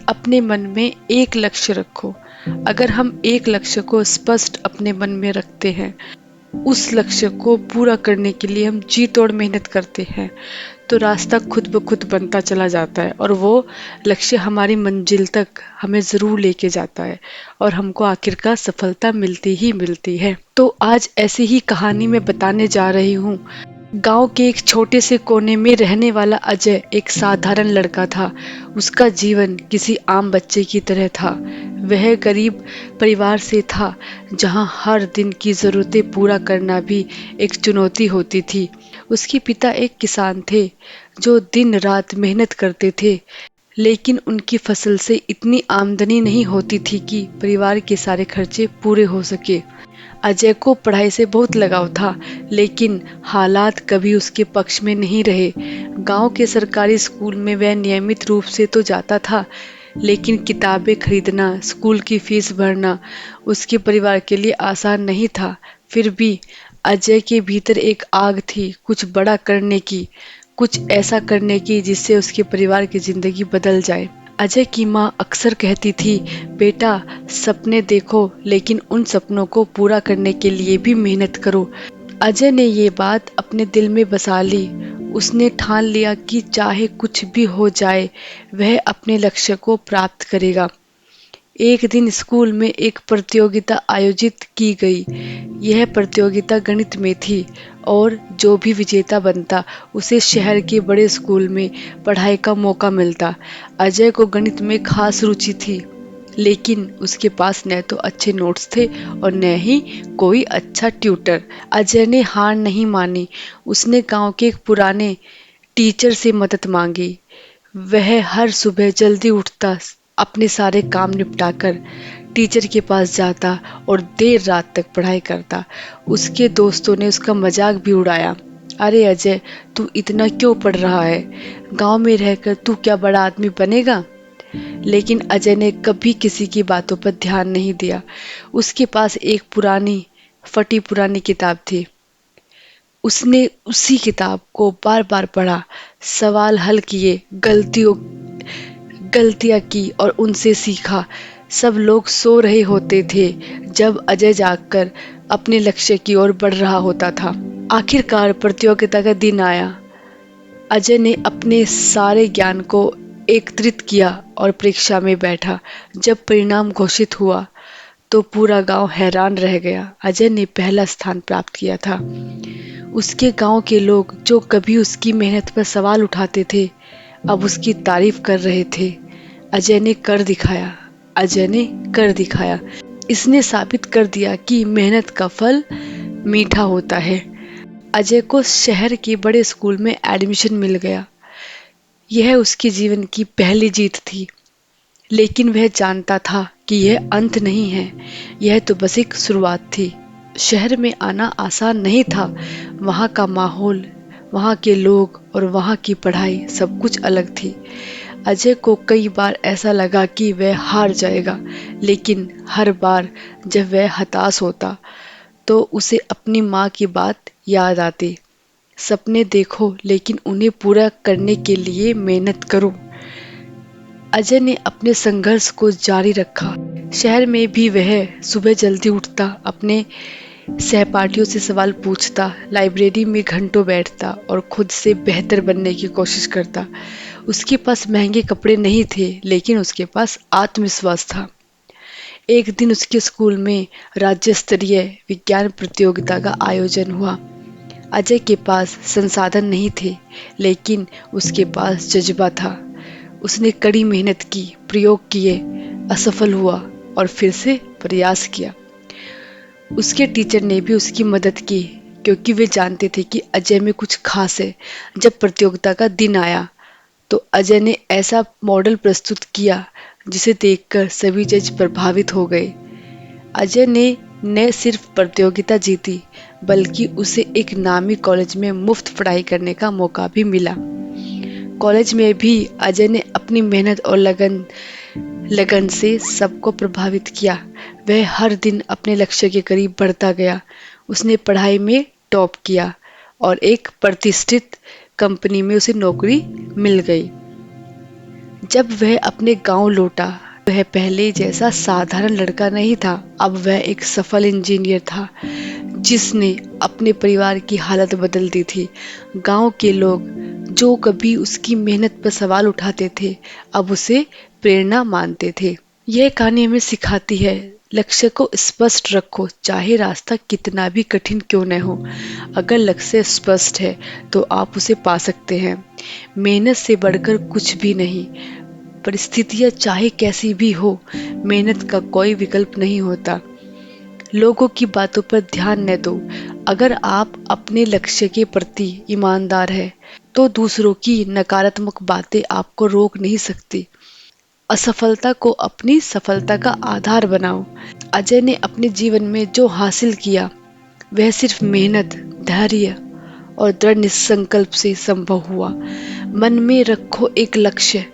अपने मन में एक लक्ष्य रखो। अगर हम एक लक्ष्य को स्पष्ट अपने मन में रखते हैं, उस लक्ष्य को पूरा करने के लिए हम जी तोड़ मेहनत करते हैं, तो रास्ता खुद ब खुद बनता चला जाता है और वो लक्ष्य हमारी मंजिल तक हमें ज़रूर लेके जाता है और हमको आखिरकार सफलता मिलती ही मिलती है। तो आज ऐसी ही कहानी मैं बताने जा रही हूँ। गांव के एक छोटे से कोने में रहने वाला अजय एक साधारण लड़का था। उसका जीवन किसी आम बच्चे की तरह था। वह गरीब परिवार से था, जहां हर दिन की जरूरतें पूरा करना भी एक चुनौती होती थी। उसके पिता एक किसान थे, जो दिन रात मेहनत करते थे, लेकिन उनकी फसल से इतनी आमदनी नहीं होती थी कि परिवार के सारे खर्चे पूरे हो सके। अजय को पढ़ाई से बहुत लगाव था, लेकिन हालात कभी उसके पक्ष में नहीं रहे। गांव के सरकारी स्कूल में वह नियमित रूप से तो जाता था, लेकिन किताबें खरीदना, स्कूल की फीस भरना उसके परिवार के लिए आसान नहीं था। फिर भी अजय के भीतर एक आग थी, कुछ बड़ा करने की, कुछ ऐसा करने की जिससे उसके परिवार की जिंदगी बदल जाए। अजय की माँ अक्सर कहती थी, बेटा, सपने देखो, लेकिन उन सपनों को पूरा करने के लिए भी मेहनत करो। अजय ने ये बात अपने दिल में बसा ली। उसने ठान लिया कि चाहे कुछ भी हो जाए, वह अपने लक्ष्य को प्राप्त करेगा। एक दिन स्कूल में एक प्रतियोगिता आयोजित की गई। यह प्रतियोगिता गणित में थी और जो भी विजेता बनता उसे शहर के बड़े स्कूल में पढ़ाई का मौका मिलता। अजय को गणित में खास रुचि थी, लेकिन उसके पास न तो अच्छे नोट्स थे और न ही कोई अच्छा ट्यूटर। अजय ने हार नहीं मानी। उसने गांव के एक पुराने टीचर से मदद मांगी। वह हर सुबह जल्दी उठता, अपने सारे काम निपटाकर टीचर के पास जाता और देर रात तक पढ़ाई करता। उसके दोस्तों ने उसका मजाक भी उड़ाया, अरे अजय, तू इतना क्यों पढ़ रहा है? गांव में रहकर तू क्या बड़ा आदमी बनेगा? लेकिन अजय ने कभी किसी की बातों पर ध्यान नहीं दिया। उसके पास एक पुरानी फटी पुरानी किताब थी। उसने उसी किताब को बार बार पढ़ा, सवाल हल किए, गलतियां की और उनसे सीखा। सब लोग सो रहे होते थे जब अजय जागकर अपने लक्ष्य की ओर बढ़ रहा होता था। आखिरकार प्रतियोगिता का दिन आया। अजय ने अपने सारे ज्ञान को एकत्रित किया और परीक्षा में बैठा। जब परिणाम घोषित हुआ तो पूरा गांव हैरान रह गया। अजय ने पहला स्थान प्राप्त किया था। उसके गांव के लोग, जो कभी उसकी मेहनत पर सवाल उठाते थे, अब उसकी तारीफ कर रहे थे। अजय ने कर दिखाया। अजय ने कर दिखाया। इसने साबित कर दिया कि मेहनत का फल मीठा होता है। अजय को शहर के बड़े स्कूल में एडमिशन मिल गया। यह उसके जीवन की पहली जीत थी, लेकिन वह जानता था कि यह अंत नहीं है, यह तो बस एक शुरुआत थी। शहर में आना आसान नहीं था। वहाँ का माहौल, वहाँ के लोग और वहाँ की पढ़ाई सब कुछ अलग थी। अजय को कई बार ऐसा लगा कि वह हार जाएगा, लेकिन हर बार जब वह हताश होता तो उसे अपनी माँ की बात याद आती, सपने देखो, लेकिन उन्हें पूरा करने के लिए मेहनत करो। अजय ने अपने संघर्ष को जारी रखा। शहर में भी वह सुबह जल्दी उठता, अपने सहपाठियों से सवाल पूछता, लाइब्रेरी में घंटों बैठता और खुद से बेहतर बनने की कोशिश करता। उसके पास महंगे कपड़े नहीं थे, लेकिन उसके पास आत्मविश्वास था। एक दिन उसके स्कूल में राज्य स्तरीय विज्ञान प्रतियोगिता का आयोजन हुआ। अजय के पास संसाधन नहीं थे, लेकिन उसके पास जज्बा था। उसने कड़ी मेहनत की, प्रयोग किए, असफल हुआ और फिर से प्रयास किया। उसके टीचर ने भी उसकी मदद की, क्योंकि वे जानते थे कि अजय में कुछ खास है। जब प्रतियोगिता का दिन आया तो अजय ने ऐसा मॉडल प्रस्तुत किया जिसे देखकर सभी जज प्रभावित हो गए। अजय ने न सिर्फ प्रतियोगिता जीती, बल्कि उसे एक नामी कॉलेज में मुफ्त पढ़ाई करने का मौका भी मिला। कॉलेज में भी अजय ने अपनी मेहनत और लगन से सबको प्रभावित किया। वह हर दिन अपने लक्ष्य के करीब बढ़ता गया। उसने पढ़ाई में टॉप किया और एक प्रतिष्ठित कंपनी में उसे नौकरी मिल गई। जब वह अपने गांव लौटा, वह पहले जैसा साधारण लड़का नहीं था। अब वह एक सफल इंजीनियर था जिसने अपने परिवार की हालत बदल दी थी। गांव के लोग जो कभी उसकी मेहनत पर सवाल उठाते थे, अब उसे प्रेरणा मानते थे। यह कहानी हमें सिखाती है, लक्ष्य को स्पष्ट रखो, चाहे रास्ता कितना भी कठिन क्यों न हो। अगर लक्ष्य स्पष्ट है तो आप उसे पा सकते हैं। मेहनत से बढ़कर कुछ भी नहीं। परिस्थितियां चाहे कैसी भी हो, मेहनत का कोई विकल्प नहीं होता। लोगों की बातों पर ध्यान न दो। अगर आप अपने लक्ष्य के प्रति ईमानदार हैं, तो दूसरों की नकारात्मक बातें आपको रोक नहीं सकती। असफलता को अपनी सफलता का आधार बनाओ। अजय ने अपने जीवन में जो हासिल किया, वह सिर्फ मेहनत, धैर्य और दृढ़ निसंकल्प से संभव हुआ। मन में रखो एक लक्ष्य,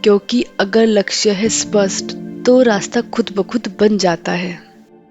क्योंकि अगर लक्ष्य है स्पष्ट, तो रास्ता खुद ब खुद बन जाता है।